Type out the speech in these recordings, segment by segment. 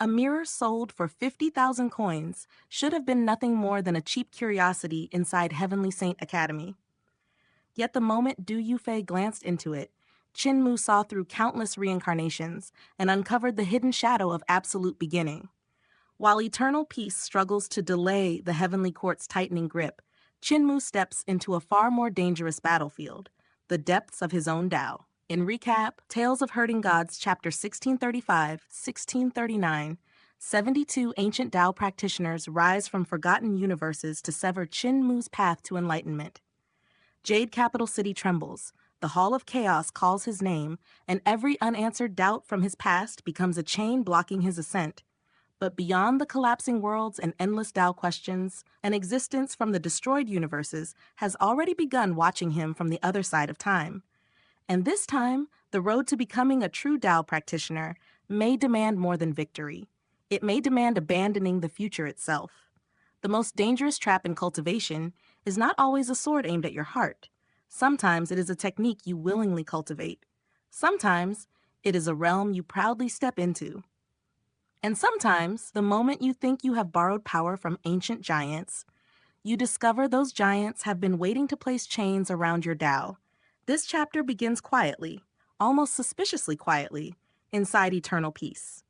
A mirror sold for 50,000 coins should have been nothing more than a cheap curiosity inside Heavenly Saint Academy. Yet the moment Du Yufei glanced into it, Qin Mu saw through countless reincarnations and uncovered the hidden shadow of absolute beginning. While eternal peace struggles to delay the heavenly court's tightening grip, Qin Mu steps into a far more dangerous battlefield, the depths of his own Tao. In recap, Tales of Hurting Gods, Chapter 1635, 1639, 72 ancient Tao practitioners rise from forgotten universes to sever Qin Mu's path to enlightenment. Jade Capital City trembles, the Hall of Chaos calls his name, and every unanswered doubt from his past becomes a chain blocking his ascent. But beyond the collapsing worlds and endless Tao questions, an existence from the destroyed universes has already begun watching him from the other side of time. And this time, the road to becoming a true Tao practitioner may demand more than victory. It may demand abandoning the future itself. The most dangerous trap in cultivation is not always a sword aimed at your heart. Sometimes it is a technique you willingly cultivate. Sometimes it is a realm you proudly step into. And sometimes, the moment you think you have borrowed power from ancient giants, you discover those giants have been waiting to place chains around your Tao. This chapter begins quietly, almost suspiciously quietly, inside eternal peace.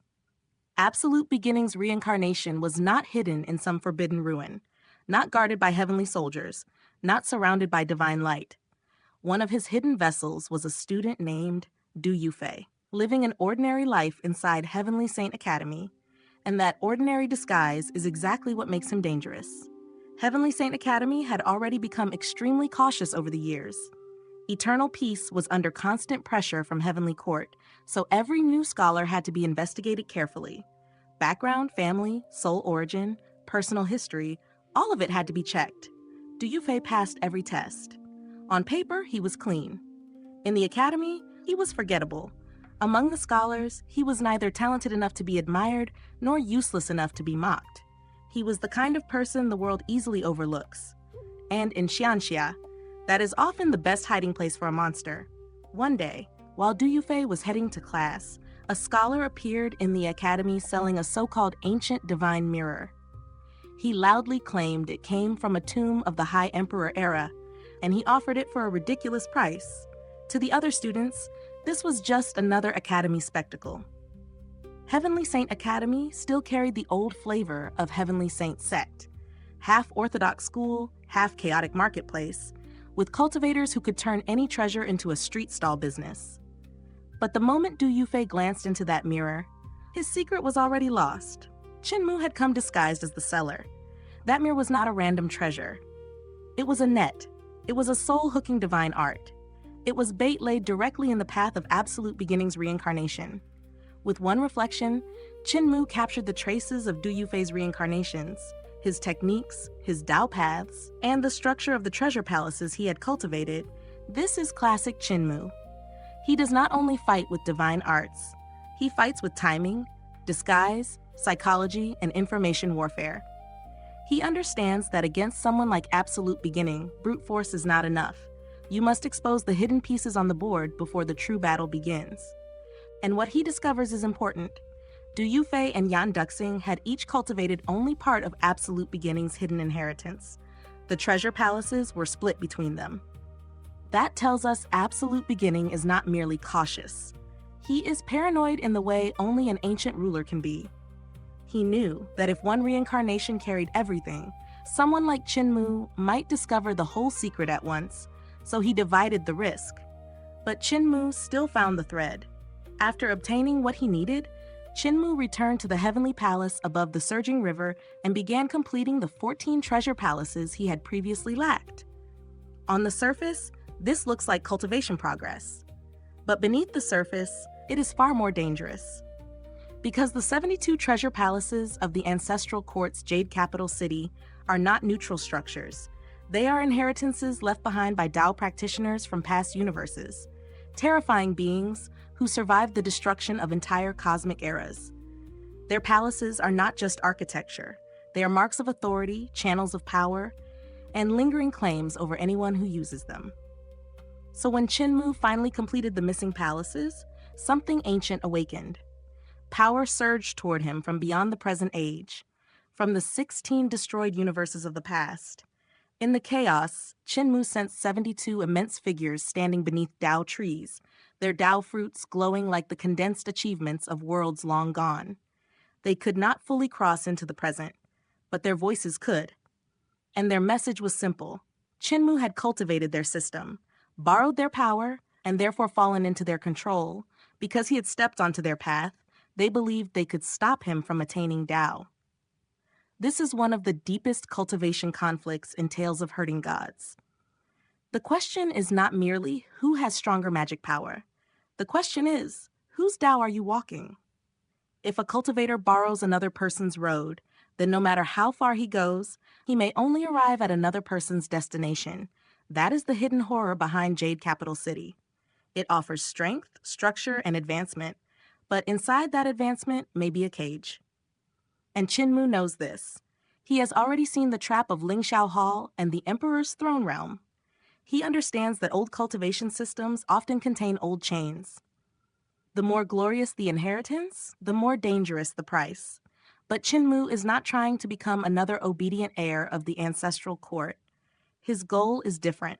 Absolute Beginning's reincarnation was not hidden in some forbidden ruin, not guarded by heavenly soldiers, not surrounded by divine light. One of his hidden vessels was a student named Du Yufei, living an ordinary life inside Heavenly Saint Academy, and that ordinary disguise is exactly what makes him dangerous. Heavenly Saint Academy had already become extremely cautious over the years. Eternal peace was under constant pressure from Heavenly Court, so every new scholar had to be investigated carefully. Background, family, soul origin, personal history, all of it had to be checked. Du Yufei passed every test. On paper, he was clean. In the academy, he was forgettable. Among the scholars, he was neither talented enough to be admired nor useless enough to be mocked. He was the kind of person the world easily overlooks. And in Xianxia, that is often the best hiding place for a monster. One day, while Du Yufei was heading to class, a scholar appeared in the academy selling a so-called ancient divine mirror. He loudly claimed it came from a tomb of the High Emperor era, and he offered it for a ridiculous price. To the other students, this was just another academy spectacle. Heavenly Saint Academy still carried the old flavor of Heavenly Saint sect, half orthodox school, half chaotic marketplace, with cultivators who could turn any treasure into a street stall business. But the moment Du Yufei glanced into that mirror, his secret was already lost. Qin Mu had come disguised as the seller. That mirror was not a random treasure. It was a net. It was a soul-hooking divine art. It was bait laid directly in the path of Absolute Beginning's reincarnation. With one reflection, Qin Mu captured the traces of Du Yufei's reincarnations, his techniques, his Tao paths, and the structure of the treasure palaces he had cultivated. This is classic Qin Mu. He does not only fight with divine arts, he fights with timing, disguise, psychology, and information warfare. He understands that against someone like Absolute Beginning, brute force is not enough. You must expose the hidden pieces on the board before the true battle begins. And what he discovers is important. Du Yufei and Yan Duxing had each cultivated only part of Absolute Beginning's hidden inheritance. The treasure palaces were split between them. That tells us Absolute Beginning is not merely cautious. He is paranoid in the way only an ancient ruler can be. He knew that if one reincarnation carried everything, someone like Qin Mu might discover the whole secret at once, so he divided the risk. But Qin Mu still found the thread. After obtaining what he needed, Qin Mu returned to the heavenly palace above the surging river and began completing the 14 treasure palaces he had previously lacked. On the surface, this looks like cultivation progress. But beneath the surface, it is far more dangerous. Because the 72 treasure palaces of the ancestral court's Jade Capital City are not neutral structures. They are inheritances left behind by Tao practitioners from past universes, terrifying beings who survived the destruction of entire cosmic eras. Their palaces are not just architecture. They are marks of authority, channels of power, and lingering claims over anyone who uses them. So when Qin Mu finally completed the missing palaces, something ancient awakened. Power surged toward him from beyond the present age, from the 16 destroyed universes of the past. In the chaos, Qin Mu sensed 72 immense figures standing beneath Tao trees, their Tao fruits glowing like the condensed achievements of worlds long gone. They could not fully cross into the present, but their voices could. And their message was simple. Qin Mu had cultivated their system, borrowed their power, and therefore fallen into their control. Because he had stepped onto their path, they believed they could stop him from attaining Tao. This is one of the deepest cultivation conflicts in Tales of Hurting Gods. The question is not merely who has stronger magic power. The question is, whose Tao are you walking? If a cultivator borrows another person's road, then no matter how far he goes, he may only arrive at another person's destination. That is the hidden horror behind Jade Capital City. It offers strength, structure, and advancement, but inside that advancement may be a cage. And Qin Mu knows this. He has already seen the trap of Lingxiao Hall and the Emperor's throne realm. He understands that old cultivation systems often contain old chains. The more glorious the inheritance, the more dangerous the price. But Qin Mu is not trying to become another obedient heir of the ancestral court. His goal is different.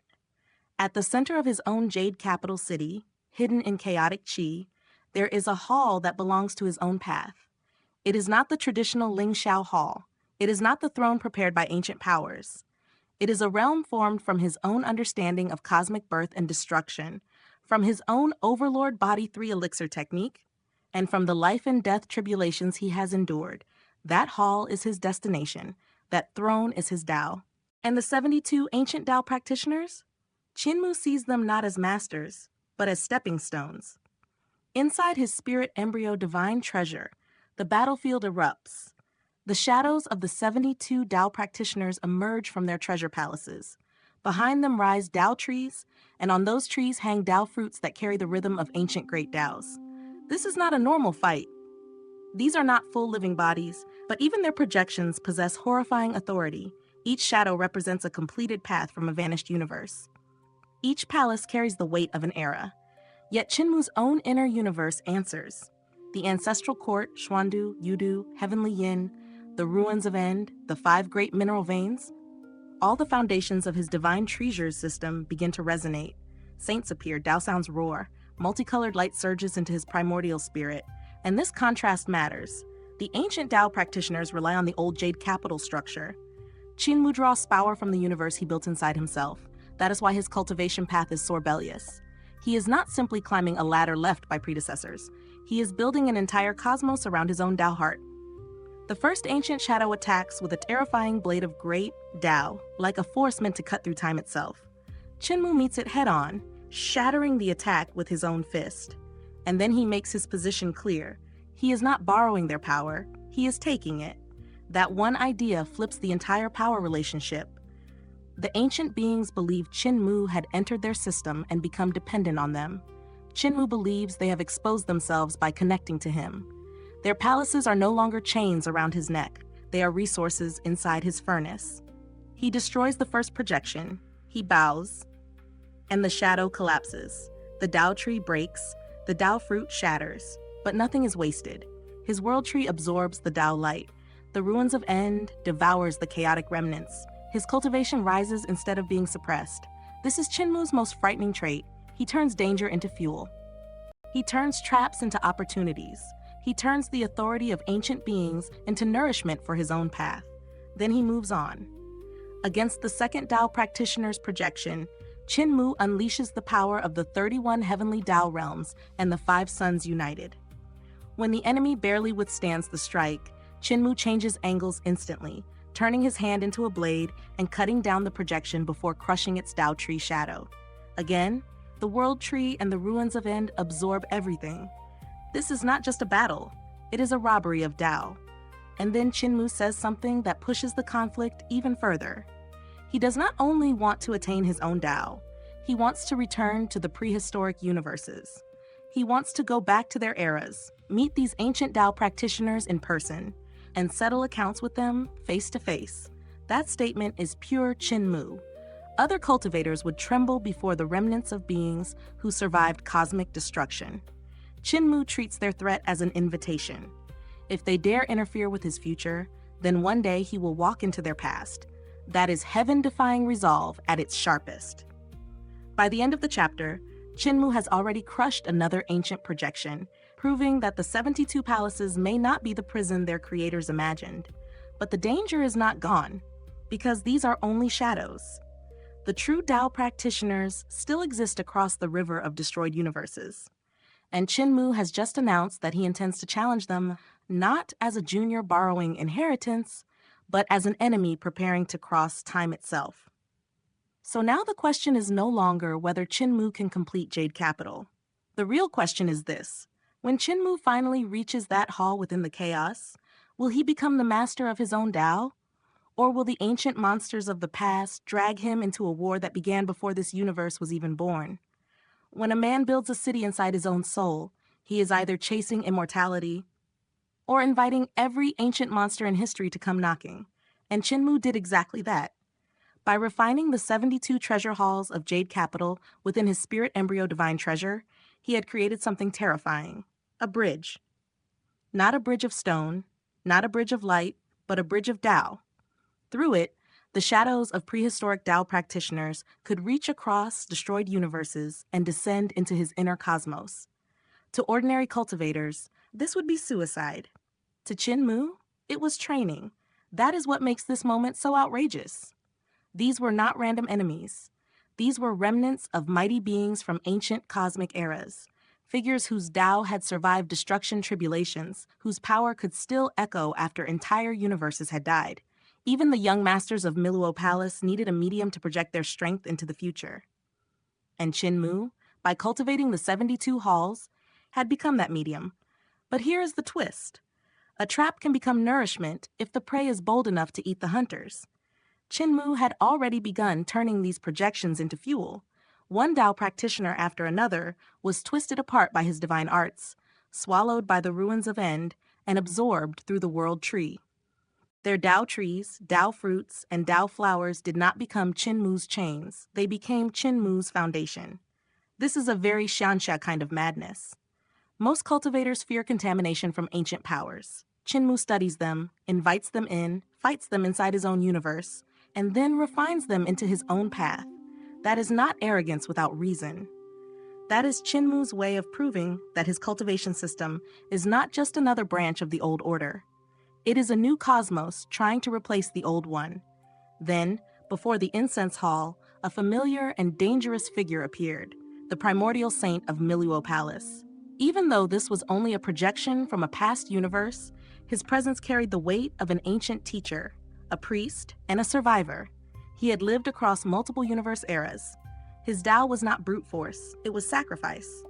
At the center of his own Jade Capital City, hidden in chaotic Qi, there is a hall that belongs to his own path. It is not the traditional Lingxiao Hall. It is not the throne prepared by ancient powers. It is a realm formed from his own understanding of cosmic birth and destruction, from his own Overlord Body 3 elixir technique, and from the life and death tribulations he has endured. That hall is his destination. That throne is his Tao. And the 72 ancient Tao practitioners? Qin Mu sees them not as masters, but as stepping stones. Inside his spirit embryo divine treasure, the battlefield erupts. The shadows of the 72 Tao practitioners emerge from their treasure palaces. Behind them rise Tao trees, and on those trees hang Tao fruits that carry the rhythm of ancient great Taos. This is not a normal fight. These are not full living bodies, but even their projections possess horrifying authority. Each shadow represents a completed path from a vanished universe. Each palace carries the weight of an era. Yet Qin Mu's own inner universe answers. The ancestral court, Xuandu, Yudu, Heavenly Yin, the ruins of End, the 5 great mineral veins, all the foundations of his divine treasures system begin to resonate. Saints appear, Tao sounds roar, multicolored light surges into his primordial spirit, and this contrast matters. The ancient Tao practitioners rely on the old Jade Capital structure. Qin Mu draws power from the universe he built inside himself. That is why his cultivation path is so rebellious. He is not simply climbing a ladder left by predecessors. He is building an entire cosmos around his own Tao heart. The first ancient shadow attacks with a terrifying blade of great Tao, like a force meant to cut through time itself. Qin Mu meets it head-on, shattering the attack with his own fist. And then he makes his position clear. He is not borrowing their power, he is taking it. That one idea flips the entire power relationship. The ancient beings believed Qin Mu had entered their system and become dependent on them. Qin Mu believes they have exposed themselves by connecting to him. Their palaces are no longer chains around his neck. They are resources inside his furnace. He destroys the first projection. He bows, and the shadow collapses. The Tao tree breaks. The Tao fruit shatters. But nothing is wasted. His world tree absorbs the Tao light. The ruins of End devours the chaotic remnants. His cultivation rises instead of being suppressed. This is Qin Mu's most frightening trait. He turns danger into fuel. He turns traps into opportunities. He turns the authority of ancient beings into nourishment for his own path. Then he moves on. Against the second Tao practitioner's projection, Qin Mu unleashes the power of the 31 heavenly Tao realms and the 5 suns united. When the enemy barely withstands the strike, Qin Mu changes angles instantly, turning his hand into a blade and cutting down the projection before crushing its Tao tree shadow. Again, the world tree and the ruins of End absorb everything. This is not just a battle, it is a robbery of Tao. And then Qin Mu says something that pushes the conflict even further. He does not only want to attain his own Tao, he wants to return to the prehistoric universes. He wants to go back to their eras, meet these ancient Tao practitioners in person, and settle accounts with them face to face. That statement is pure Qin Mu. Other cultivators would tremble before the remnants of beings who survived cosmic destruction. Qin Mu treats their threat as an invitation. If they dare interfere with his future, then one day he will walk into their past. That is heaven-defying resolve at its sharpest. By the end of the chapter, Qin Mu has already crushed another ancient projection, proving that the 72 palaces may not be the prison their creators imagined. But the danger is not gone, because these are only shadows. The true Tao practitioners still exist across the river of destroyed universes. And Qin Mu has just announced that he intends to challenge them not as a junior borrowing inheritance, but as an enemy preparing to cross time itself. So now the question is no longer whether Qin Mu can complete Jade Capital. The real question is this: when Qin Mu finally reaches that hall within the chaos, will he become the master of his own Tao? Or will the ancient monsters of the past drag him into a war that began before this universe was even born? When a man builds a city inside his own soul, he is either chasing immortality or inviting every ancient monster in history to come knocking. And Qin Mu did exactly that. By refining the 72 treasure halls of Jade Capital within his spirit embryo divine treasure, he had created something terrifying: a bridge. Not a bridge of stone, not a bridge of light, but a bridge of Tao. Through it, the shadows of prehistoric Tao practitioners could reach across destroyed universes and descend into his inner cosmos. To ordinary cultivators, this would be suicide. To Qin Mu, it was training. That is what makes this moment so outrageous. These were not random enemies. These were remnants of mighty beings from ancient cosmic eras, figures whose Tao had survived destruction tribulations, whose power could still echo after entire universes had died. Even the young masters of Miluo Palace needed a medium to project their strength into the future. And Qin Mu, by cultivating the 72 halls, had become that medium. But here is the twist. A trap can become nourishment if the prey is bold enough to eat the hunters. Qin Mu had already begun turning these projections into fuel. One Tao practitioner after another was twisted apart by his divine arts, swallowed by the ruins of End, and absorbed through the world tree. Their Tao trees, Tao fruits, and Tao flowers did not become Qin Mu's chains. They became Qin Mu's foundation. This is a very Xianxia kind of madness. Most cultivators fear contamination from ancient powers. Qin Mu studies them, invites them in, fights them inside his own universe, and then refines them into his own path. That is not arrogance without reason. That is Qin Mu's way of proving that his cultivation system is not just another branch of the old order. It is a new cosmos trying to replace the old one. Then, before the incense hall, a familiar and dangerous figure appeared, the primordial saint of Miluo Palace. Even though this was only a projection from a past universe, his presence carried the weight of an ancient teacher, a priest, and a survivor. He had lived across multiple universe eras. His Tao was not brute force, it was sacrifice.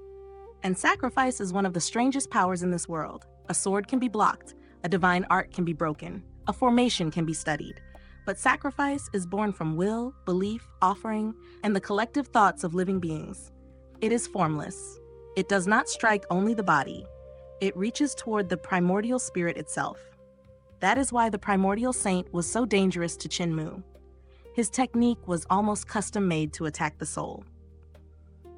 And sacrifice is one of the strangest powers in this world. A sword can be blocked, a divine art can be broken, a formation can be studied. But sacrifice is born from will, belief, offering, and the collective thoughts of living beings. It is formless. It does not strike only the body. It reaches toward the primordial spirit itself. That is why the primordial saint was so dangerous to Qin Mu. His technique was almost custom-made to attack the soul.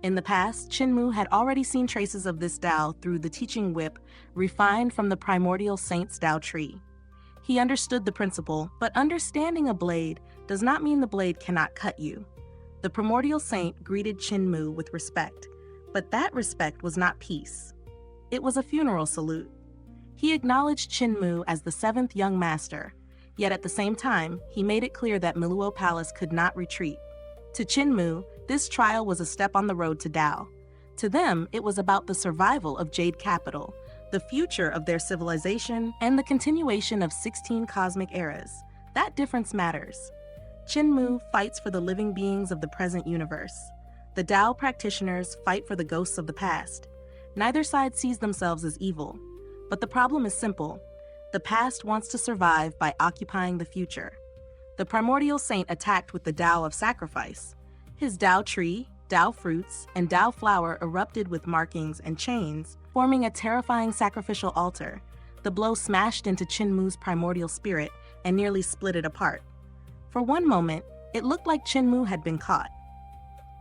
In the past, Qin Mu had already seen traces of this Tao through the teaching whip refined from the primordial saint's Tao tree. He understood the principle, but understanding a blade does not mean the blade cannot cut you. The primordial saint greeted Qin Mu with respect, but that respect was not peace. It was a funeral salute. He acknowledged Qin Mu as the seventh young master, yet at the same time, he made it clear that Miluo Palace could not retreat. To Qin Mu, this trial was a step on the road to Tao. To them, it was about the survival of Jade Capital, the future of their civilization, and the continuation of 16 cosmic eras. That difference matters. Qin Mu fights for the living beings of the present universe. The Tao practitioners fight for the ghosts of the past. Neither side sees themselves as evil. But the problem is simple. The past wants to survive by occupying the future. The primordial saint attacked with the Tao of sacrifice. His Tao tree, Tao fruits, and Tao flower erupted with markings and chains, forming a terrifying sacrificial altar. The blow smashed into Qin Mu's primordial spirit and nearly split it apart. For one moment, it looked like Qin Mu had been caught.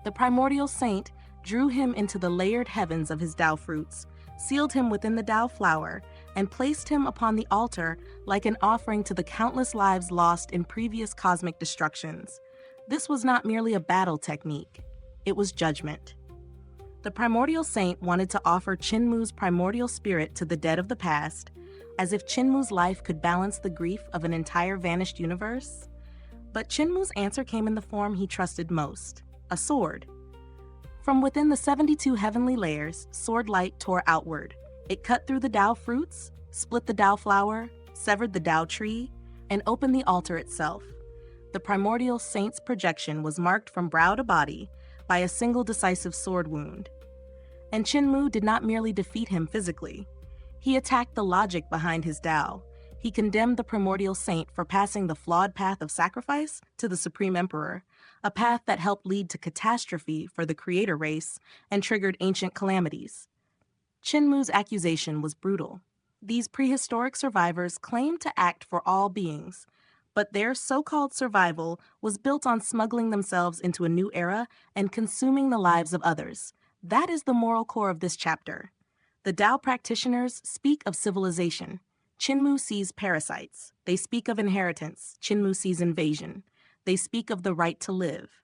The primordial saint drew him into the layered heavens of his Tao fruits, sealed him within the Tao flower, and placed him upon the altar like an offering to the countless lives lost in previous cosmic destructions. This was not merely a battle technique, it was judgment. The primordial saint wanted to offer Qin Mu's primordial spirit to the dead of the past, as if Qin Mu's life could balance the grief of an entire vanished universe. But Qin Mu's answer came in the form he trusted most, a sword. From within the 72 heavenly layers, sword light tore outward. It cut through the Tao fruits, split the Tao flower, severed the Tao tree, and opened the altar itself. The primordial saint's projection was marked from brow to body by a single decisive sword wound. And Qin Mu did not merely defeat him physically. He attacked the logic behind his Tao. He condemned the primordial saint for passing the flawed path of sacrifice to the Supreme Emperor, a path that helped lead to catastrophe for the creator race and triggered ancient calamities. Qin Mu's accusation was brutal. These prehistoric survivors claimed to act for all beings, but their so-called survival was built on smuggling themselves into a new era and consuming the lives of others. That is the moral core of this chapter. The Tao practitioners speak of civilization. Qin Mu sees parasites. They speak of inheritance. Qin Mu sees invasion. They speak of the right to live.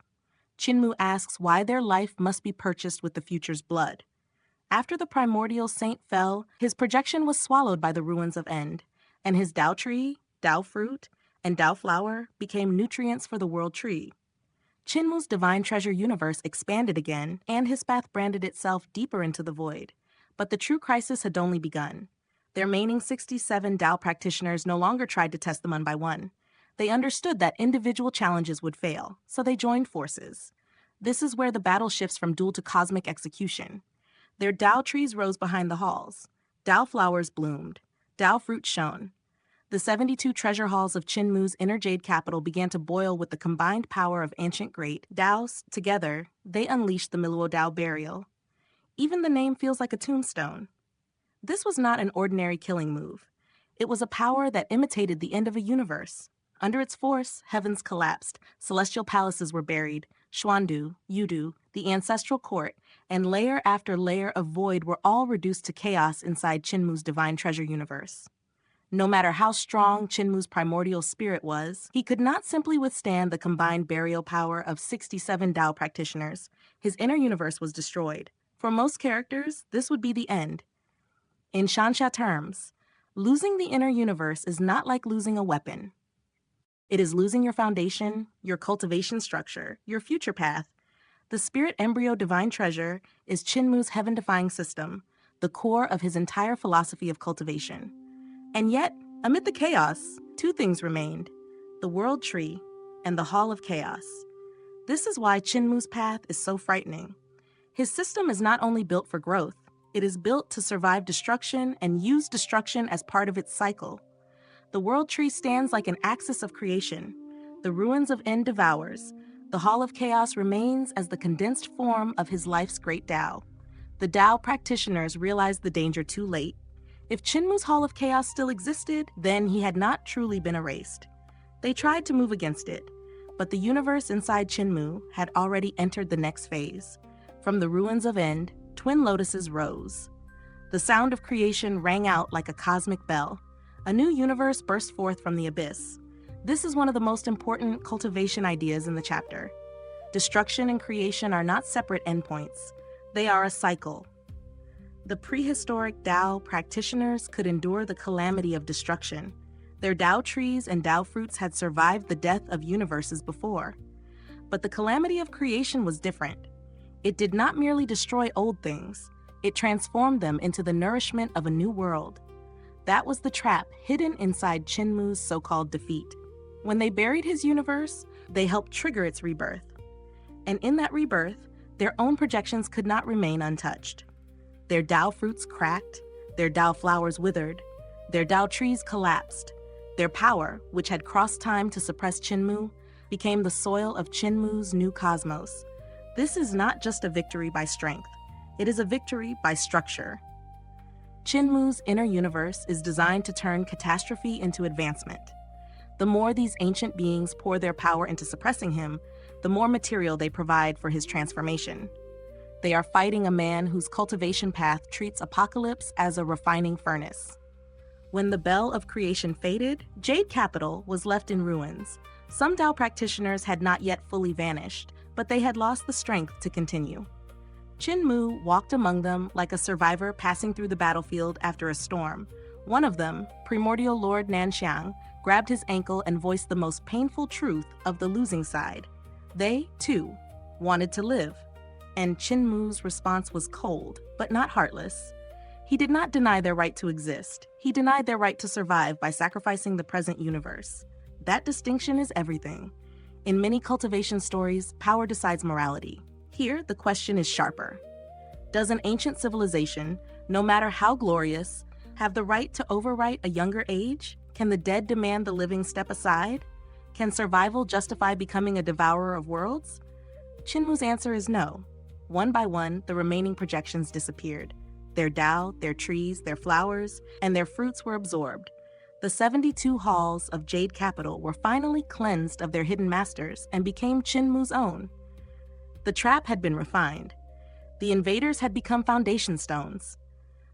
Qin Mu asks why their life must be purchased with the future's blood. After the primordial saint fell, his projection was swallowed by the ruins of End, and his Tao tree, Tao fruit, and Tao flower became nutrients for the world tree. Qin Mu's divine treasure universe expanded again, and his path branded itself deeper into the void. But the true crisis had only begun. The remaining 67 Tao practitioners no longer tried to test them one by one. They understood that individual challenges would fail, so they joined forces. This is where the battle shifts from duel to cosmic execution. Their Tao trees rose behind the halls. Tao flowers bloomed. Tao fruit shone. The 72 treasure halls of Qin Mu's inner Jade Capital began to boil with the combined power of ancient great Taos. Together, they unleashed the Miluo Tao burial. Even the name feels like a tombstone. This was not an ordinary killing move. It was a power that imitated the end of a universe. Under its force, heavens collapsed, celestial palaces were buried, Xuandu, Yudu, the ancestral court, and layer after layer of void were all reduced to chaos inside Qin Mu's divine treasure universe. No matter how strong Qin Mu's primordial spirit was, he could not simply withstand the combined burial power of 67 Tao practitioners. His inner universe was destroyed. For most characters, this would be the end. In Shansha terms, losing the inner universe is not like losing a weapon. It is losing your foundation, your cultivation structure, your future path. The spirit embryo divine treasure is Qin Mu's heaven-defying system, the core of his entire philosophy of cultivation. And yet, amid the chaos, two things remained: the world tree and the hall of chaos. This is why Qin Mu's path is so frightening. His system is not only built for growth, it is built to survive destruction and use destruction as part of its cycle. The world tree stands like an axis of creation. The ruins of End devours. The hall of chaos remains as the condensed form of his life's great Tao. The Tao practitioners realized the danger too late. If Qin Mu's hall of chaos still existed, then he had not truly been erased. They tried to move against it, but the universe inside Qin Mu had already entered the next phase. From the ruins of End, twin lotuses rose. The sound of creation rang out like a cosmic bell. A new universe burst forth from the abyss. This is one of the most important cultivation ideas in the chapter. Destruction and creation are not separate endpoints. They are a cycle. The prehistoric Tao practitioners could endure the calamity of destruction. Their Tao trees and Tao fruits had survived the death of universes before. But the calamity of creation was different. It did not merely destroy old things. It transformed them into the nourishment of a new world. That was the trap hidden inside Qin Mu's so-called defeat. When they buried his universe, they helped trigger its rebirth. And in that rebirth, their own projections could not remain untouched. Their Tao fruits cracked, their Tao flowers withered, their Tao trees collapsed. Their power, which had crossed time to suppress Qin Mu, became the soil of Qin Mu's new cosmos. This is not just a victory by strength. It is a victory by structure. Qin Mu's inner universe is designed to turn catastrophe into advancement. The more these ancient beings pour their power into suppressing him, the more material they provide for his transformation. They are fighting a man whose cultivation path treats apocalypse as a refining furnace. When the bell of creation faded, Jade Capital was left in ruins. Some Tao practitioners had not yet fully vanished, but they had lost the strength to continue. Qin Mu walked among them like a survivor passing through the battlefield after a storm. One of them, Primordial Lord Nanxiang, grabbed his ankle and voiced the most painful truth of the losing side. They, too, wanted to live. And Qin Mu's response was cold, but not heartless. He did not deny their right to exist. He denied their right to survive by sacrificing the present universe. That distinction is everything. In many cultivation stories, power decides morality. Here, the question is sharper. Does an ancient civilization, no matter how glorious, have the right to overwrite a younger age? Can the dead demand the living step aside? Can survival justify becoming a devourer of worlds? Qin Mu's answer is no. One by one, the remaining projections disappeared. Their Tao, their trees, their flowers, and their fruits were absorbed. The 72 halls of Jade Capital were finally cleansed of their hidden masters and became Qin Mu's own. The trap had been refined. The invaders had become foundation stones.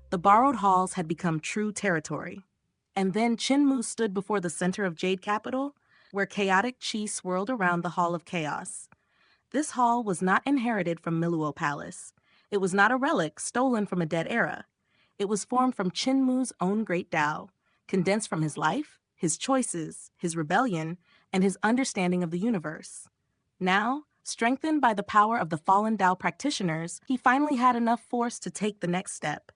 The borrowed halls had become true territory. And then Qin Mu stood before the center of Jade Capital, where chaotic chi swirled around the Hall of Chaos. This hall was not inherited from Miluo Palace. It was not a relic stolen from a dead era. It was formed from Qin Mu's own great Tao, condensed from his life, his choices, his rebellion, and his understanding of the universe. Now, strengthened by the power of the fallen Tao practitioners, he finally had enough force to take the next step.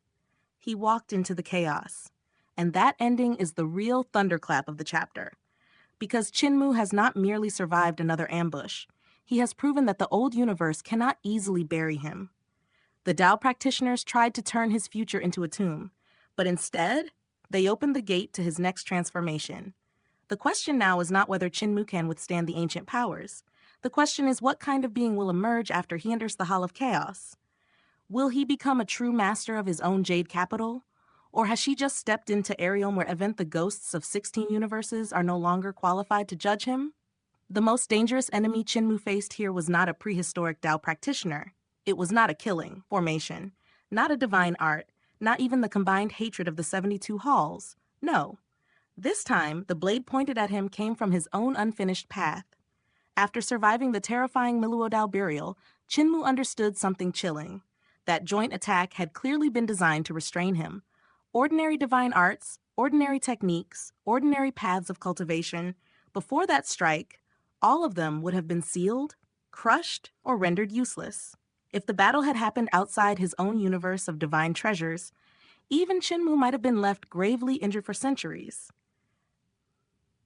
He walked into the chaos. And that ending is the real thunderclap of the chapter. Because Qin Mu has not merely survived another ambush, he has proven that the old universe cannot easily bury him. The Tao practitioners tried to turn his future into a tomb, but instead, they opened the gate to his next transformation. The question now is not whether Qin Mu can withstand the ancient powers. The question is what kind of being will emerge after he enters the Hall of Chaos. Will he become a true master of his own Jade Capital? Or has she just stepped into Arium where even the ghosts of 16 universes are no longer qualified to judge him? The most dangerous enemy Qin Mu faced here was not a prehistoric Tao practitioner. It was not a killing formation, not a divine art, not even the combined hatred of the 72 halls. No. This time, the blade pointed at him came from his own unfinished path. After surviving the terrifying Miluo Tao burial, Qin Mu understood something chilling. That joint attack had clearly been designed to restrain him. Ordinary divine arts, ordinary techniques, ordinary paths of cultivation, before that strike, all of them would have been sealed, crushed, or rendered useless. If the battle had happened outside his own universe of divine treasures, even Qin Mu might have been left gravely injured for centuries.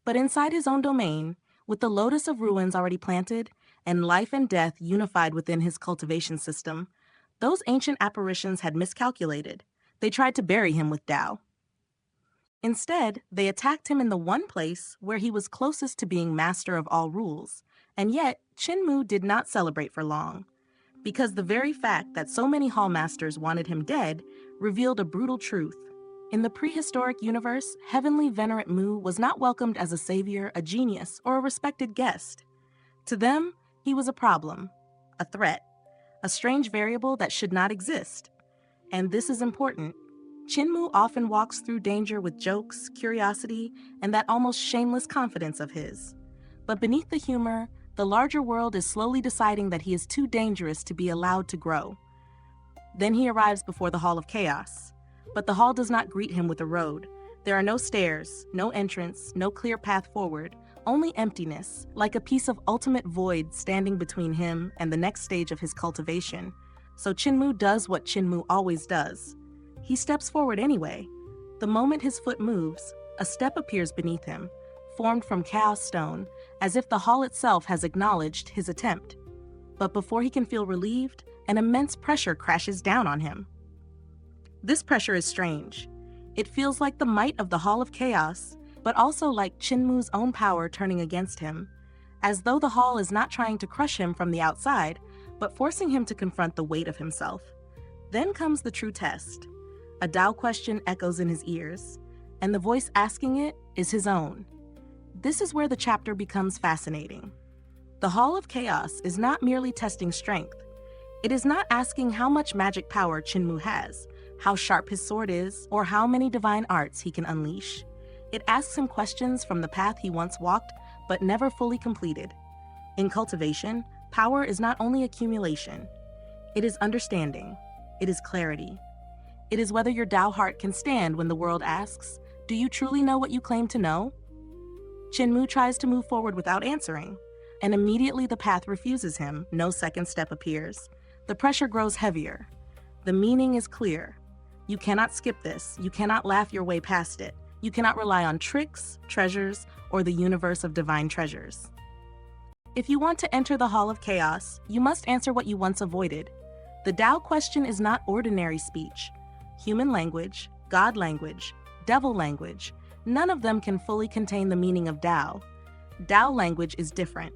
But inside his own domain, with the lotus of ruins already planted, and life and death unified within his cultivation system, those ancient apparitions had miscalculated. They tried to bury him with Tao. Instead, they attacked him in the one place where he was closest to being master of all rules, and yet Qin Mu did not celebrate for long, because the very fact that so many hall masters wanted him dead revealed a brutal truth. In the prehistoric universe, Heavenly Venerate Mu was not welcomed as a savior, a genius, or a respected guest. To them, he was a problem, a threat, a strange variable that should not exist. And this is important. Qin Mu often walks through danger with jokes, curiosity, and that almost shameless confidence of his. But beneath the humor, the larger world is slowly deciding that he is too dangerous to be allowed to grow. Then he arrives before the Hall of Chaos. But the hall does not greet him with a road. There are no stairs, no entrance, no clear path forward, only emptiness, like a piece of ultimate void standing between him and the next stage of his cultivation. So Qin Mu does what Qin Mu always does. He steps forward anyway. The moment his foot moves, a step appears beneath him, formed from chaos stone, as if the hall itself has acknowledged his attempt. But before he can feel relieved, an immense pressure crashes down on him. This pressure is strange. It feels like the might of the Hall of Chaos, but also like Qin Mu's own power turning against him, as though the hall is not trying to crush him from the outside, but forcing him to confront the weight of himself. Then comes the true test. A Tao question echoes in his ears, and the voice asking it is his own. This is where the chapter becomes fascinating. The Hall of Chaos is not merely testing strength. It is not asking how much magic power Qin Mu has, how sharp his sword is, or how many divine arts he can unleash. It asks him questions from the path he once walked but never fully completed. In cultivation, power is not only accumulation. It is understanding. It is clarity. It is whether your Tao heart can stand when the world asks, "Do you truly know what you claim to know?" Qin Mu tries to move forward without answering, and immediately the path refuses him. No second step appears. The pressure grows heavier. The meaning is clear. You cannot skip this. You cannot laugh your way past it. You cannot rely on tricks, treasures, or the universe of divine treasures. If you want to enter the Hall of Chaos, you must answer what you once avoided. The Tao question is not ordinary speech. Human language, God language, devil language, none of them can fully contain the meaning of Tao. Tao language is different.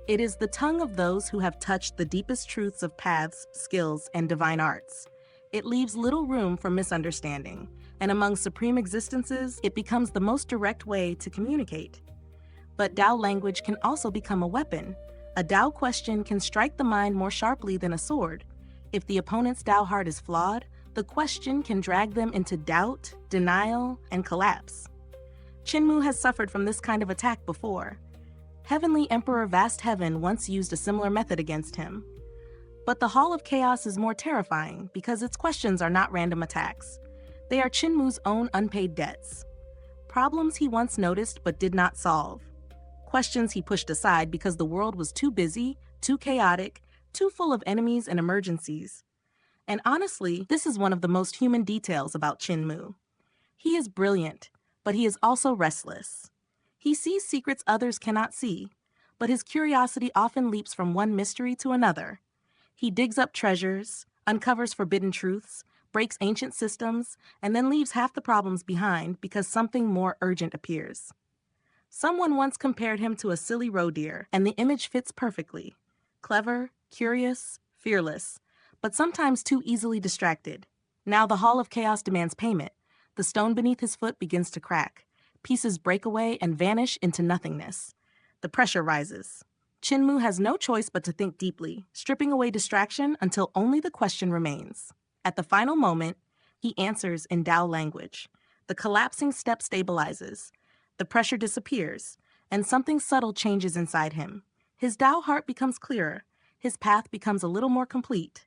It is the tongue of those who have touched the deepest truths of paths, skills, and divine arts. It leaves little room for misunderstanding, and among supreme existences, it becomes the most direct way to communicate. But Tao language can also become a weapon. A Tao question can strike the mind more sharply than a sword. If the opponent's Tao heart is flawed, the question can drag them into doubt, denial, and collapse. Qin Mu has suffered from this kind of attack before. Heavenly Emperor Vast Heaven once used a similar method against him. But the Hall of Chaos is more terrifying because its questions are not random attacks. They are Qin Mu's own unpaid debts. Problems he once noticed but did not solve. Questions he pushed aside because the world was too busy, too chaotic, too full of enemies and emergencies. And honestly, this is one of the most human details about Qin Mu. He is brilliant, but he is also restless. He sees secrets others cannot see, but his curiosity often leaps from one mystery to another. He digs up treasures, uncovers forbidden truths, breaks ancient systems, and then leaves half the problems behind because something more urgent appears. Someone once compared him to a silly roe deer, and the image fits perfectly. Clever, curious, fearless, but sometimes too easily distracted. Now the Hall of Chaos demands payment. The stone beneath his foot begins to crack. Pieces break away and vanish into nothingness. The pressure rises. Qin Mu has no choice but to think deeply, stripping away distraction until only the question remains. At the final moment, he answers in Tao language. The collapsing step stabilizes. The pressure disappears, and something subtle changes inside him. His Tao heart becomes clearer. His path becomes a little more complete.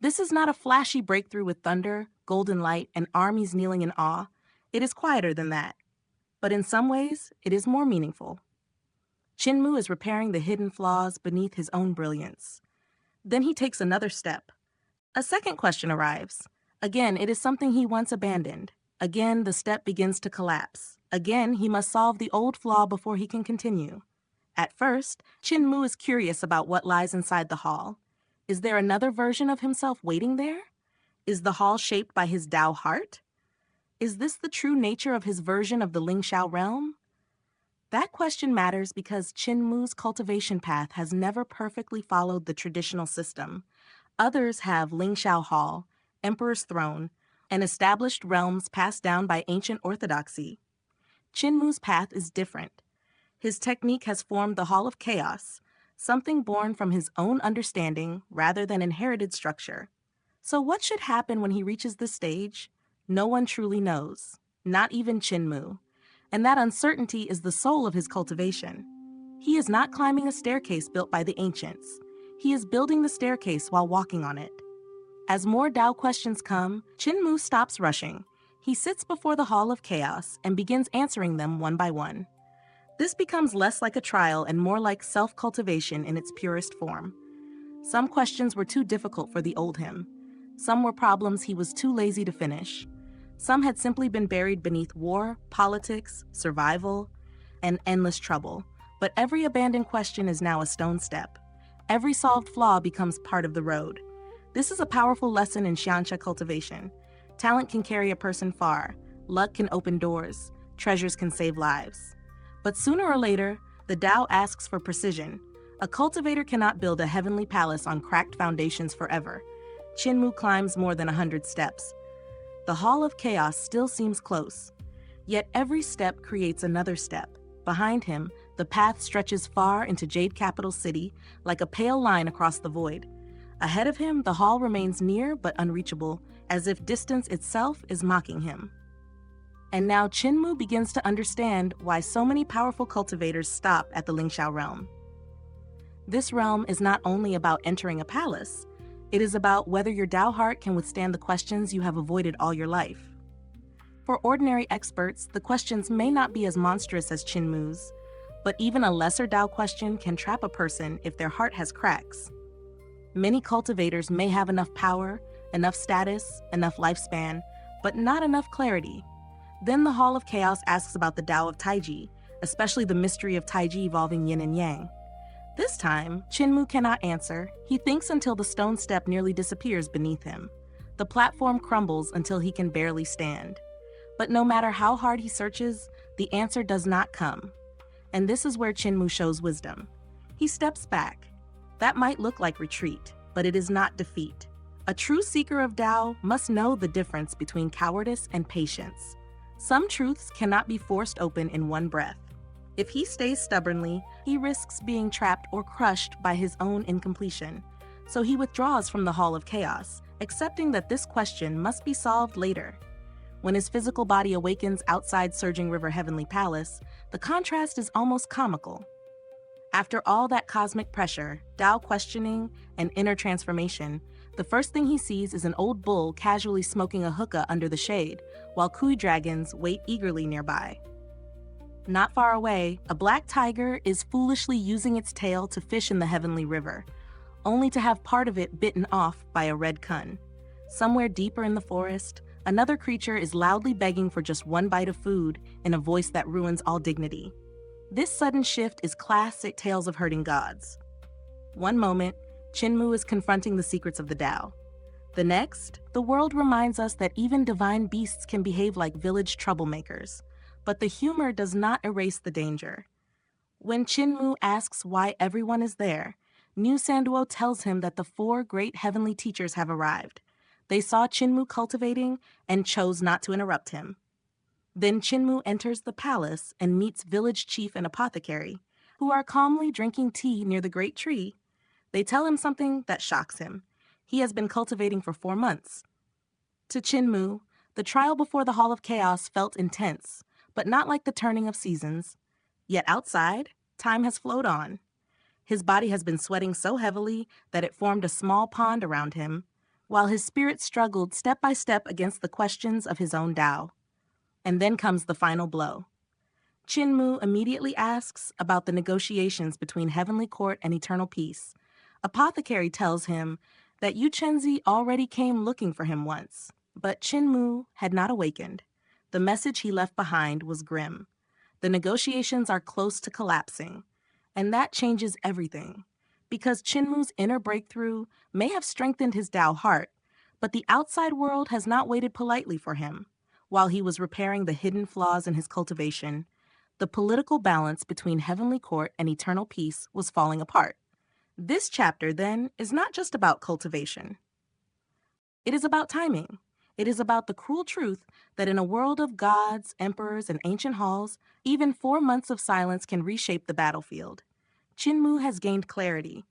This is not a flashy breakthrough with thunder, golden light, and armies kneeling in awe. It is quieter than that. But in some ways, it is more meaningful. Qin Mu is repairing the hidden flaws beneath his own brilliance. Then he takes another step. A second question arrives. Again, it is something he once abandoned. Again, the step begins to collapse. Again, he must solve the old flaw before he can continue. At first, Qin Mu is curious about what lies inside the hall. Is there another version of himself waiting there? Is the hall shaped by his Tao heart? Is this the true nature of his version of the Lingxiao realm? That question matters because Qin Mu's cultivation path has never perfectly followed the traditional system. Others have Lingxiao Hall, Emperor's Throne, and established realms passed down by ancient orthodoxy. Qin Mu's path is different. His technique has formed the Hall of Chaos, something born from his own understanding rather than inherited structure. So what should happen when he reaches this stage? No one truly knows, not even Qin Mu. And that uncertainty is the soul of his cultivation. He is not climbing a staircase built by the ancients. He is building the staircase while walking on it. As more Tao questions come, Qin Mu stops rushing. He sits before the Hall of Chaos and begins answering them one by one. This becomes less like a trial and more like self-cultivation in its purest form. Some questions were too difficult for the old him. Some were problems he was too lazy to finish. Some had simply been buried beneath war, politics, survival, and endless trouble. But every abandoned question is now a stone step. Every solved flaw becomes part of the road. This is a powerful lesson in Xianxia cultivation. Talent can carry a person far. Luck can open doors. Treasures can save lives. But sooner or later, the Tao asks for precision. A cultivator cannot build a heavenly palace on cracked foundations forever. Qin Mu climbs more than 100 steps. The Hall of Chaos still seems close. Yet every step creates another step. Behind him, the path stretches far into Jade Capital City like a pale line across the void. Ahead of him, the hall remains near but unreachable, as if distance itself is mocking him. And now Qin Mu begins to understand why so many powerful cultivators stop at the Lingxiao realm. This realm is not only about entering a palace, it is about whether your Dao heart can withstand the questions you have avoided all your life. For ordinary experts, the questions may not be as monstrous as Qin Mu's, but even a lesser Dao question can trap a person if their heart has cracks. Many cultivators may have enough power, enough status, enough lifespan, but not enough clarity. Then the Hall of Chaos asks about the Tao of Taiji, especially the mystery of Taiji evolving yin and yang. This time, Qin Mu cannot answer. He thinks until the stone step nearly disappears beneath him. The platform crumbles until he can barely stand. But no matter how hard he searches, the answer does not come. And this is where Qin Mu shows wisdom. He steps back. That might look like retreat, but it is not defeat. A true seeker of Tao must know the difference between cowardice and patience. Some truths cannot be forced open in one breath. If he stays stubbornly, he risks being trapped or crushed by his own incompletion. So he withdraws from the Hall of Chaos, accepting that this question must be solved later. When his physical body awakens outside Surging River Heavenly Palace, the contrast is almost comical. After all that cosmic pressure, Tao questioning, and inner transformation, the first thing he sees is an old bull casually smoking a hookah under the shade, while kui dragons wait eagerly nearby. Not far away, a black tiger is foolishly using its tail to fish in the heavenly river, only to have part of it bitten off by a red kun. Somewhere deeper in the forest, another creature is loudly begging for just one bite of food in a voice that ruins all dignity. This sudden shift is classic Tales of Hurting Gods. One moment, Qin Mu is confronting the secrets of the Tao. The next, the world reminds us that even divine beasts can behave like village troublemakers. But the humor does not erase the danger. When Qin Mu asks why everyone is there, Niu Sanduo tells him that the 4 great heavenly teachers have arrived. They saw Qin Mu cultivating and chose not to interrupt him. Then Qin Mu enters the palace and meets village chief and apothecary, who are calmly drinking tea near the great tree. They tell him something that shocks him. He has been cultivating for 4 months. To Qin Mu, the trial before the Hall of Chaos felt intense, but not like the turning of seasons. Yet outside, time has flowed on. His body has been sweating so heavily that it formed a small pond around him, while his spirit struggled step by step against the questions of his own Tao. And then comes the final blow. Qin Mu immediately asks about the negotiations between Heavenly Court and Eternal Peace. Apothecary tells him that Yu Chenzi already came looking for him once, but Qin Mu had not awakened. The message he left behind was grim. The negotiations are close to collapsing, and that changes everything. Because Qin Mu's inner breakthrough may have strengthened his Tao heart, but the outside world has not waited politely for him. While he was repairing the hidden flaws in his cultivation, the political balance between Heavenly Court and Eternal Peace was falling apart. This chapter, then, is not just about cultivation. It is about timing. It is about the cruel truth that in a world of gods, emperors, and ancient halls, even 4 months of silence can reshape the battlefield. Qin Mu has gained clarity,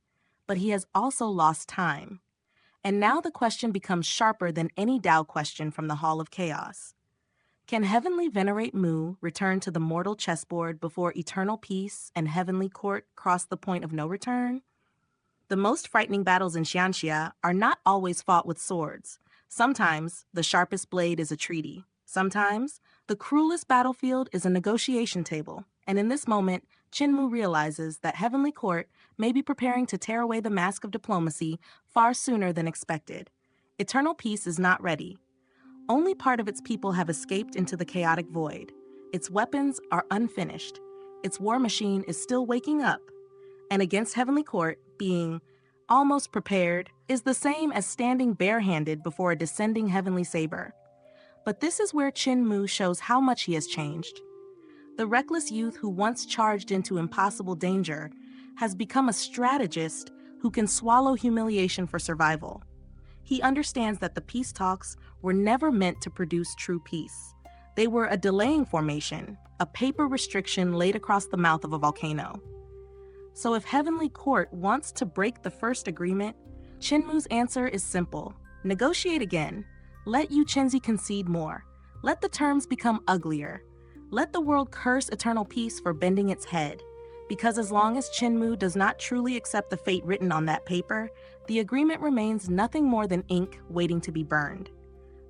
but he has also lost time. And now the question becomes sharper than any Tao question from the Hall of Chaos. Can Heavenly Venerate Mu return to the mortal chessboard before Eternal Peace and Heavenly Court cross the point of no return? The most frightening battles in Xianxia are not always fought with swords. Sometimes the sharpest blade is a treaty. Sometimes the cruelest battlefield is a negotiation table. And in this moment, Qin Mu realizes that Heavenly Court may be preparing to tear away the mask of diplomacy far sooner than expected. Eternal Peace is not ready. Only part of its people have escaped into the chaotic void. Its weapons are unfinished. Its war machine is still waking up. And against Heavenly Court, being almost prepared is the same as standing barehanded before a descending heavenly saber. But this is where Qin Mu shows how much he has changed. The reckless youth who once charged into impossible danger has become a strategist who can swallow humiliation for survival. He understands that the peace talks were never meant to produce true peace. They were a delaying formation, a paper restriction laid across the mouth of a volcano. So if Heavenly Court wants to break the first agreement, Qin Mu's answer is simple. Negotiate again. Let Yu Chenzi concede more. Let the terms become uglier. Let the world curse eternal peace for bending its head. Because as long as Qin Mu does not truly accept the fate written on that paper, the agreement remains nothing more than ink waiting to be burned.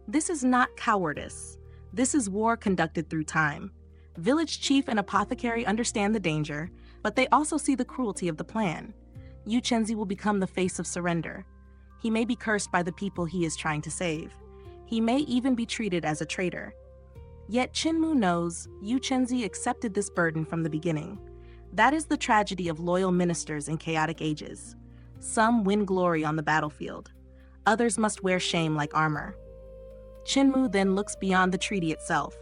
This is not cowardice. This is war conducted through time. Village chief and apothecary understand the danger, but they also see the cruelty of the plan. Yu Chenzi will become the face of surrender. He may be cursed by the people he is trying to save. He may even be treated as a traitor. Yet Qin Mu knows Yu Chenzi accepted this burden from the beginning. That is the tragedy of loyal ministers in chaotic ages. Some win glory on the battlefield. Others must wear shame like armor. Qin Mu then looks beyond the treaty itself.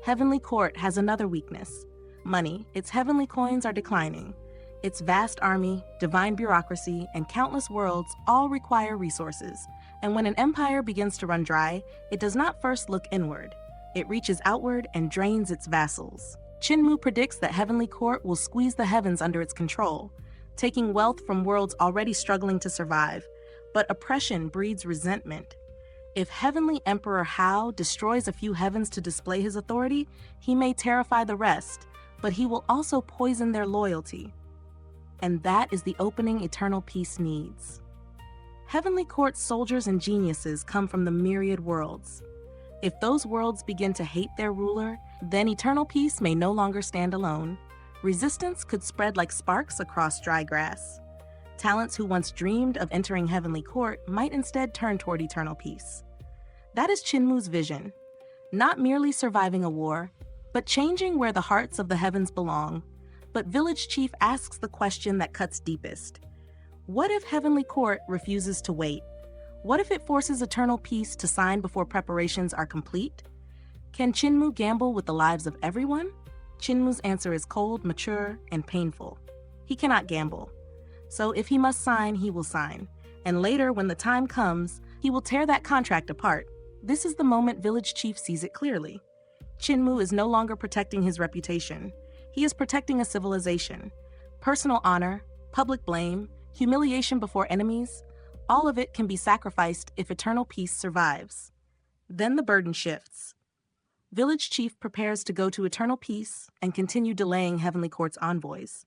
Heavenly Court has another weakness. Money. Its heavenly coins are declining. Its vast army, divine bureaucracy, and countless worlds all require resources. And when an empire begins to run dry, it does not first look inward. It reaches outward and drains its vassals. Qin Mu predicts that Heavenly Court will squeeze the heavens under its control, taking wealth from worlds already struggling to survive. But oppression breeds resentment. If Heavenly Emperor Hao destroys a few heavens to display his authority, he may terrify the rest, but he will also poison their loyalty. And that is the opening eternal peace needs. Heavenly Court's soldiers and geniuses come from the myriad worlds. If those worlds begin to hate their ruler, then eternal peace may no longer stand alone. Resistance could spread like sparks across dry grass. Talents who once dreamed of entering Heavenly Court might instead turn toward eternal peace. That is Qin Mu's vision. Not merely surviving a war, but changing where the hearts of the heavens belong. But Village Chief asks the question that cuts deepest. What if Heavenly Court refuses to wait? What if it forces eternal peace to sign before preparations are complete? Can Qin Mu gamble with the lives of everyone? Qin Mu's answer is cold, mature, and painful. He cannot gamble. So if he must sign, he will sign. And later, when the time comes, he will tear that contract apart. This is the moment Village Chief sees it clearly. Qin Mu is no longer protecting his reputation. He is protecting a civilization. Personal honor, public blame, humiliation before enemies, all of it can be sacrificed if eternal peace survives. Then the burden shifts. Village Chief prepares to go to eternal peace and continue delaying Heavenly Court's envoys.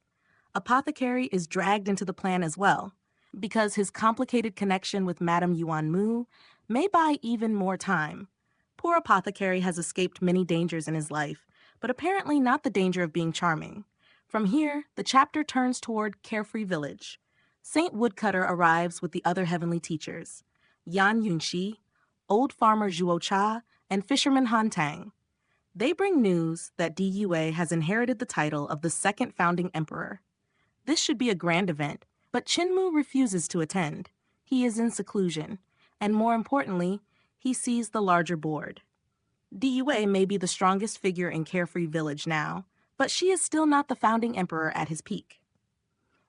Apothecary is dragged into the plan as well, because his complicated connection with Madame Yuan Mu may buy even more time. Poor Apothecary has escaped many dangers in his life, but apparently not the danger of being charming. From here, the chapter turns toward Carefree Village. Saint Woodcutter arrives with the other heavenly teachers, Yan Yunxi, old farmer Zhuo Cha, and fisherman Han Tang. They bring news that Yufei has inherited the title of the second founding emperor. This should be a grand event, but Qin Mu refuses to attend. He is in seclusion, and more importantly, he sees the larger board. Yufei may be the strongest figure in Carefree Village now, but she is still not the founding emperor at his peak.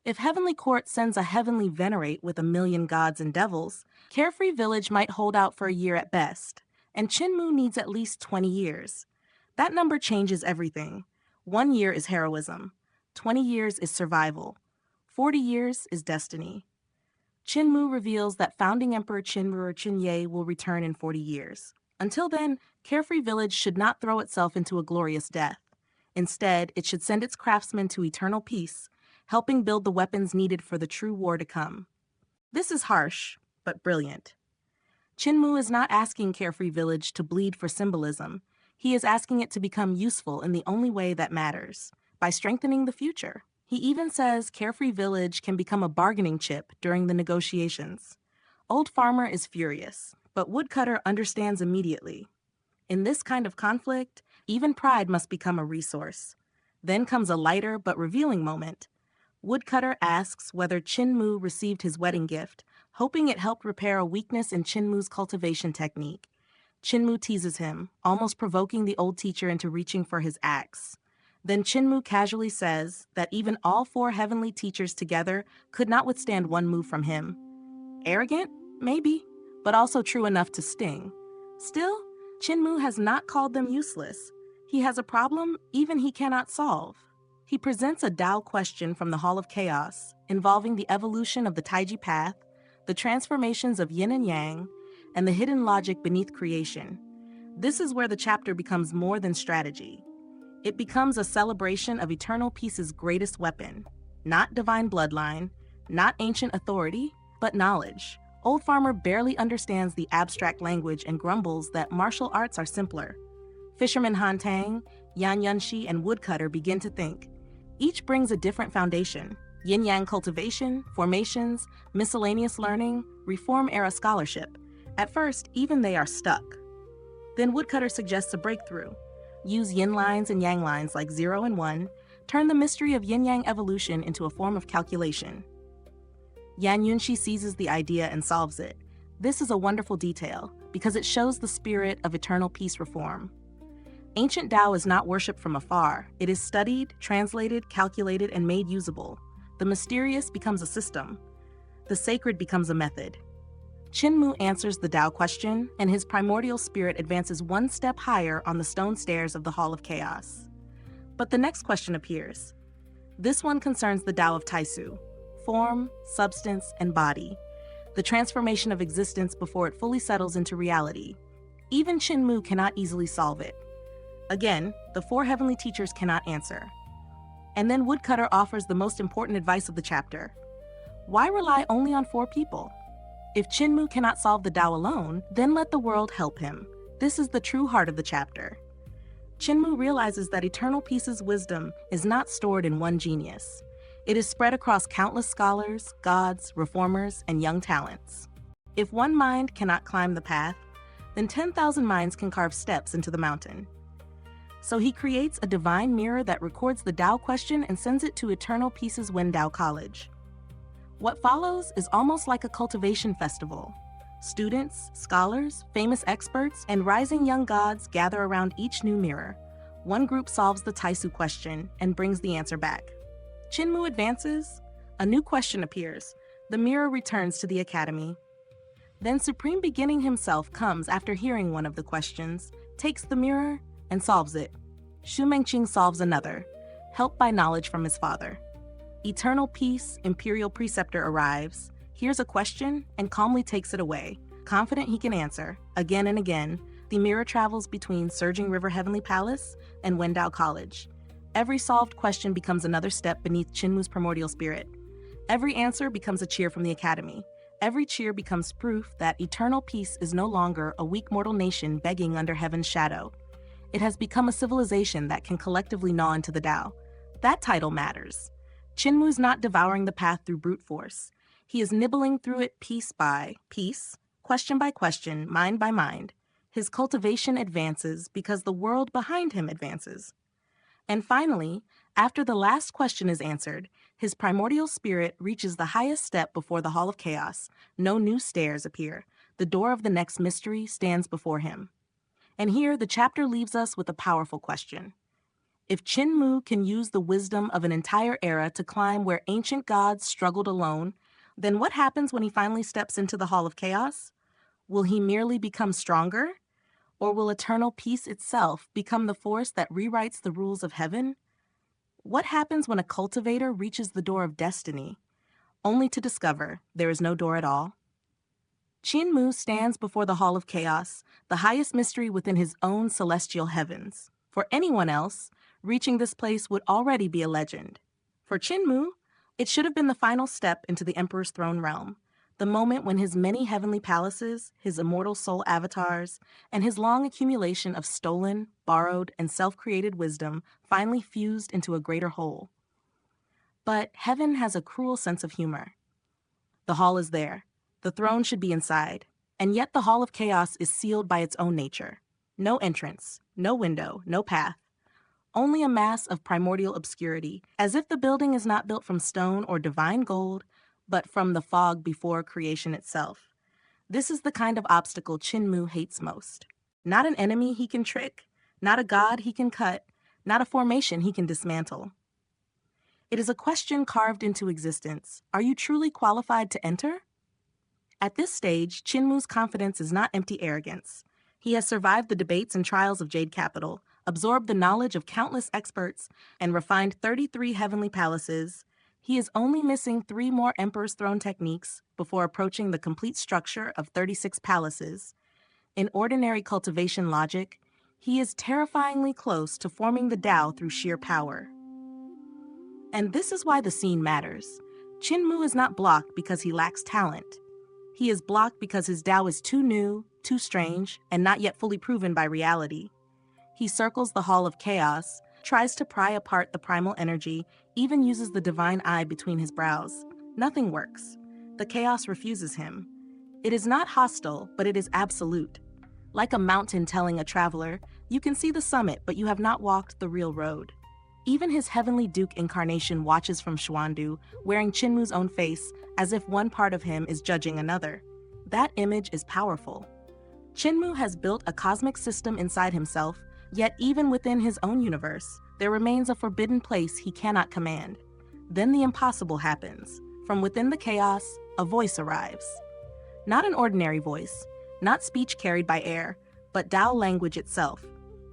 If Heavenly Court sends a heavenly venerate with 1,000,000 gods and devils, Carefree Village might hold out for a year at best, and Qin Mu needs at least 20 years. That number changes everything. 1 year is heroism. 20 years is survival. 40 years is destiny. Qin Mu reveals that founding Emperor Qin Mu or Qin Ye will return in 40 years. Until then, Carefree Village should not throw itself into a glorious death. Instead, it should send its craftsmen to eternal peace, helping build the weapons needed for the true war to come. This is harsh, but brilliant. Qin Mu is not asking Carefree Village to bleed for symbolism. He is asking it to become useful in the only way that matters, by strengthening the future. He even says Carefree Village can become a bargaining chip during the negotiations. Old Farmer is furious, but Woodcutter understands immediately. In this kind of conflict, even pride must become a resource. Then comes a lighter but revealing moment. Woodcutter asks whether Qin Mu received his wedding gift, hoping it helped repair a weakness in Qin Mu's cultivation technique. Qin Mu teases him, almost provoking the old teacher into reaching for his axe. Then Qin Mu casually says that even all 4 heavenly teachers together could not withstand one move from him. Arrogant? Maybe, but also true enough to sting. Still, Qin Mu has not called them useless. He has a problem even he cannot solve. He presents a Tao question from the Hall of Chaos, involving the evolution of the Taiji path, the the transformations of yin and yang, and the hidden logic beneath creation. This is where the chapter becomes more than strategy. It becomes a celebration of eternal peace's greatest weapon. Not divine bloodline, not ancient authority, but knowledge. Old Farmer barely understands the abstract language and grumbles that martial arts are simpler. Fisherman Han Tang, Yan Yunxi, and Woodcutter begin to think. Each brings a different foundation: yin-yang cultivation, formations, miscellaneous learning, reform-era scholarship. At first, even they are stuck. Then Woodcutter suggests a breakthrough. Use yin lines and yang lines like 0 and 1, turn the mystery of yin-yang evolution into a form of calculation. Yan Yunxi seizes the idea and solves it. This is a wonderful detail, because it shows the spirit of eternal peace reform. Ancient Tao is not worshipped from afar. It is studied, translated, calculated, and made usable. The mysterious becomes a system. The sacred becomes a method. Qin Mu answers the Tao question, and his primordial spirit advances one step higher on the stone stairs of the Hall of Chaos. But the next question appears. This one concerns the Tao of Taisu: form, substance, and body, the transformation of existence before it fully settles into reality. Even Qin Mu cannot easily solve it. Again, the four heavenly teachers cannot answer. And then Woodcutter offers the most important advice of the chapter. Why rely only on 4 people? If Qin Mu cannot solve the Tao alone, then let the world help him. This is the true heart of the chapter. Qin Mu realizes that eternal peace's wisdom is not stored in one genius. It is spread across countless scholars, gods, reformers, and young talents. If one mind cannot climb the path, then 10,000 minds can carve steps into the mountain. So he creates a divine mirror that records the Tao question and sends it to Eternal Peace's Wen Tao College. What follows is almost like a cultivation festival. Students, scholars, famous experts, and rising young gods gather around each new mirror. One group solves the Taisu question and brings the answer back. Qin Mu advances. A new question appears. The mirror returns to the academy. Then Supreme Beginning himself comes after hearing one of the questions, takes the mirror, and solves it. Shu Mengqing solves another, helped by knowledge from his father. Eternal Peace, Imperial Preceptor arrives, hears a question, and calmly takes it away. Confident he can answer, again and again, the mirror travels between Surging River Heavenly Palace and Wen Tao College. Every solved question becomes another step beneath Qin Mu's primordial spirit. Every answer becomes a cheer from the academy. Every cheer becomes proof that eternal peace is no longer a weak mortal nation begging under heaven's shadow. It has become a civilization that can collectively gnaw into the Tao. That title matters. Qin Mu's not devouring the path through brute force. He is nibbling through it piece by piece, question by question, mind by mind. His cultivation advances because the world behind him advances. And finally, after the last question is answered, his primordial spirit reaches the highest step before the Hall of Chaos. No new stairs appear. The door of the next mystery stands before him. And here, the chapter leaves us with a powerful question. If Qin Mu can use the wisdom of an entire era to climb where ancient gods struggled alone, then what happens when he finally steps into the Hall of Chaos? Will he merely become stronger? Or will eternal peace itself become the force that rewrites the rules of heaven? What happens when a cultivator reaches the door of destiny, only to discover there is no door at all? Qin Mu stands before the Hall of Chaos, the highest mystery within his own celestial heavens. For anyone else, reaching this place would already be a legend. For Qin Mu, it should have been the final step into the Emperor's throne realm, the moment when his many heavenly palaces, his immortal soul avatars, and his long accumulation of stolen, borrowed, and self-created wisdom finally fused into a greater whole. But heaven has a cruel sense of humor. The hall is there. The throne should be inside. And yet the Hall of Chaos is sealed by its own nature. No entrance, no window, no path. Only a mass of primordial obscurity, as if the building is not built from stone or divine gold, but from the fog before creation itself. This is the kind of obstacle Qin Mu hates most. Not an enemy he can trick, not a god he can cut, not a formation he can dismantle. It is a question carved into existence. Are you truly qualified to enter? At this stage, Qin Mu's confidence is not empty arrogance. He has survived the debates and trials of Jade Capital, absorbed the knowledge of countless experts, and refined 33 heavenly palaces, He is only missing 3 more Emperor's Throne techniques before approaching the complete structure of 36 palaces. In ordinary cultivation logic, he is terrifyingly close to forming the Tao through sheer power. And this is why the scene matters. Qin Mu is not blocked because he lacks talent. He is blocked because his Tao is too new, too strange, and not yet fully proven by reality. He circles the Hall of Chaos, tries to pry apart the primal energy, even uses the divine eye between his brows. Nothing works. The chaos refuses him. It is not hostile, but it is absolute. Like a mountain telling a traveler, you can see the summit, but you have not walked the real road. Even his heavenly Duke incarnation watches from Xuandu, wearing Qin Mu's own face, as if one part of him is judging another. That image is powerful. Qin Mu has built a cosmic system inside himself, yet even within his own universe, there remains a forbidden place he cannot command. Then the impossible happens. From within the chaos, a voice arrives. Not an ordinary voice, not speech carried by air, but Tao language itself.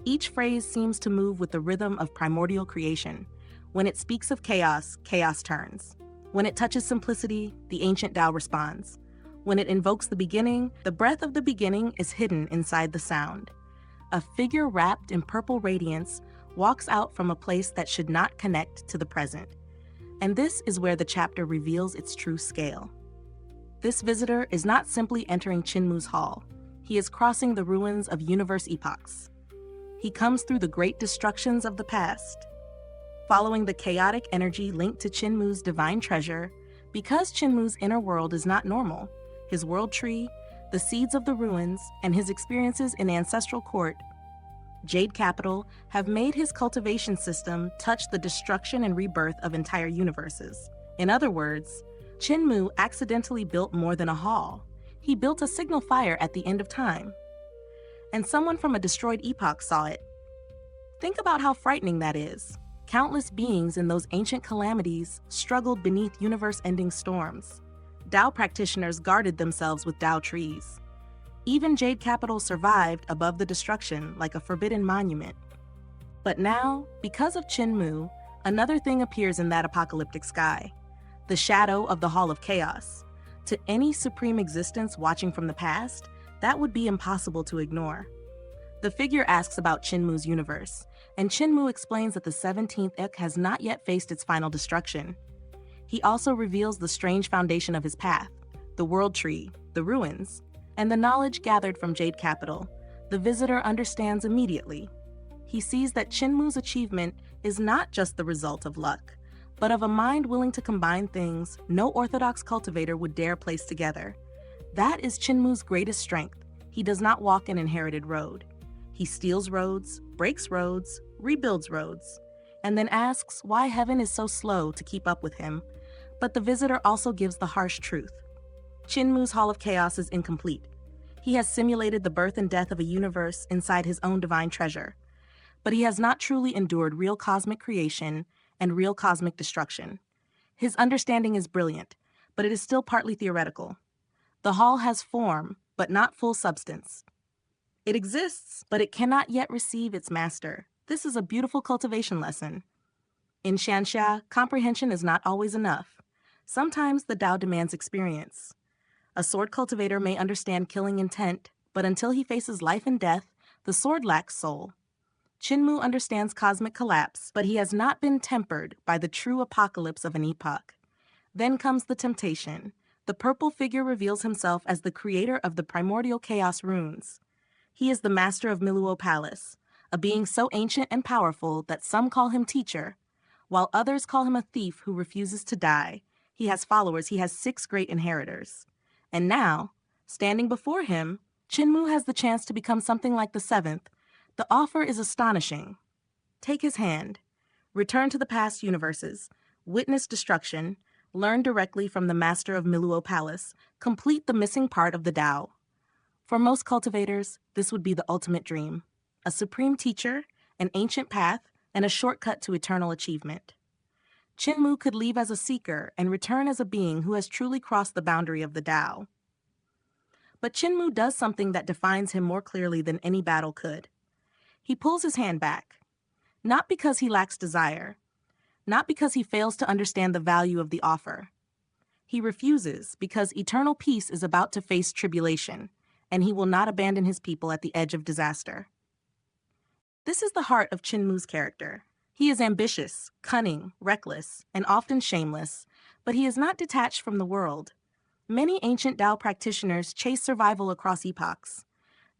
Each phrase seems to move with the rhythm of primordial creation. When it speaks of chaos, chaos turns. When it touches simplicity, the ancient Tao responds. When it invokes the beginning, the breath of the beginning is hidden inside the sound. A figure wrapped in purple radiance walks out from a place that should not connect to the present. And this is where the chapter reveals its true scale. This visitor is not simply entering Qin Mu's hall. He is crossing the ruins of universe epochs. He comes through the great destructions of the past. Following the chaotic energy linked to Qin Mu's divine treasure, because Qin Mu's inner world is not normal, his world tree, the seeds of the ruins, and his experiences in the ancestral court, Jade Capital have made his cultivation system touch the destruction and rebirth of entire universes. In other words, Qin Mu accidentally built more than a hall. He built a signal fire at the end of time. And someone from a destroyed epoch saw it. Think about how frightening that is. Countless beings in those ancient calamities struggled beneath universe-ending storms. Tao practitioners guarded themselves with Tao trees. Even Jade Capital survived above the destruction like a forbidden monument. But now, because of Qin Mu, another thing appears in that apocalyptic sky. The shadow of the Hall of Chaos. To any supreme existence watching from the past, that would be impossible to ignore. The figure asks about Qin Mu's universe, and Qin Mu explains that the 17th Ik has not yet faced its final destruction. He also reveals the strange foundation of his path, the world tree, the ruins, and the knowledge gathered from Jade Capital. The visitor understands immediately. He sees that Qin Mu's achievement is not just the result of luck, but of a mind willing to combine things no orthodox cultivator would dare place together. That is Qin Mu's greatest strength. He does not walk an inherited road. He steals roads, breaks roads, rebuilds roads, and then asks why heaven is so slow to keep up with him. But the visitor also gives the harsh truth. Qin Mu's Hall of Chaos is incomplete. He has simulated the birth and death of a universe inside his own divine treasure. But he has not truly endured real cosmic creation and real cosmic destruction. His understanding is brilliant, but it is still partly theoretical. The hall has form, but not full substance. It exists, but it cannot yet receive its master. This is a beautiful cultivation lesson. In Xianxia, comprehension is not always enough. Sometimes the Tao demands experience. A sword cultivator may understand killing intent, but until he faces life and death, the sword lacks soul. Qin Mu understands cosmic collapse, but he has not been tempered by the true apocalypse of an epoch. Then comes the temptation. The purple figure reveals himself as the creator of the primordial chaos runes. He is the master of Miluo Palace, a being so ancient and powerful that some call him teacher, while others call him a thief who refuses to die. He has followers. He has 6 great inheritors. And now, standing before him, Qin Mu has the chance to become something like the 7th. The offer is astonishing. Take his hand. Return to the past universes. Witness destruction. Learn directly from the master of Miluo Palace. Complete the missing part of the Tao. For most cultivators, this would be the ultimate dream. A supreme teacher, an ancient path, and a shortcut to eternal achievement. Qin Mu could leave as a seeker and return as a being who has truly crossed the boundary of the Tao. But Qin Mu does something that defines him more clearly than any battle could. He pulls his hand back. Not because he lacks desire, not because he fails to understand the value of the offer. He refuses because eternal peace is about to face tribulation, and he will not abandon his people at the edge of disaster. This is the heart of Qin Mu's character. He is ambitious, cunning, reckless, and often shameless, but he is not detached from the world. Many ancient Tao practitioners chase survival across epochs.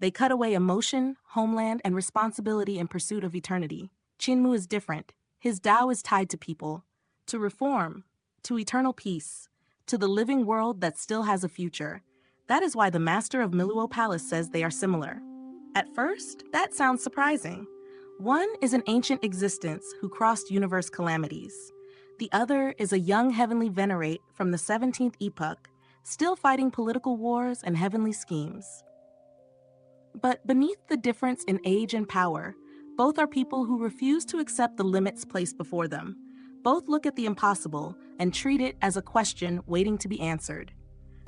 They cut away emotion, homeland, and responsibility in pursuit of eternity. Qin Mu is different. His Tao is tied to people, to reform, to eternal peace, to the living world that still has a future. That is why the master of Miluo Palace says they are similar. At first, that sounds surprising. One is an ancient existence who crossed universe calamities. The other is a young heavenly venerate from the 17th epoch, still fighting political wars and heavenly schemes. But beneath the difference in age and power, both are people who refuse to accept the limits placed before them. Both look at the impossible and treat it as a question waiting to be answered.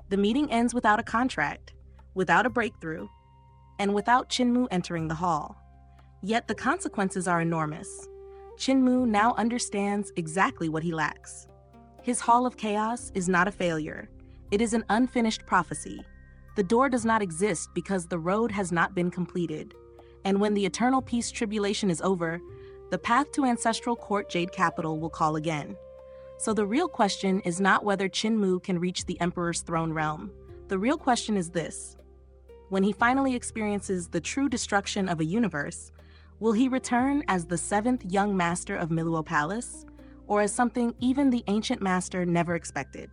The meeting ends without a contract, without a breakthrough, and without Qin Mu entering the hall. Yet the consequences are enormous. Qin Mu now understands exactly what he lacks. His Hall of Chaos is not a failure. It is an unfinished prophecy. The door does not exist because the road has not been completed. And when the eternal peace tribulation is over, the path to ancestral court Jade Capital will call again. So the real question is not whether Qin Mu can reach the Emperor's throne realm. The real question is this: when he finally experiences the true destruction of a universe, will he return as the 7th young master of Miluo Palace, or as something even the ancient master never expected?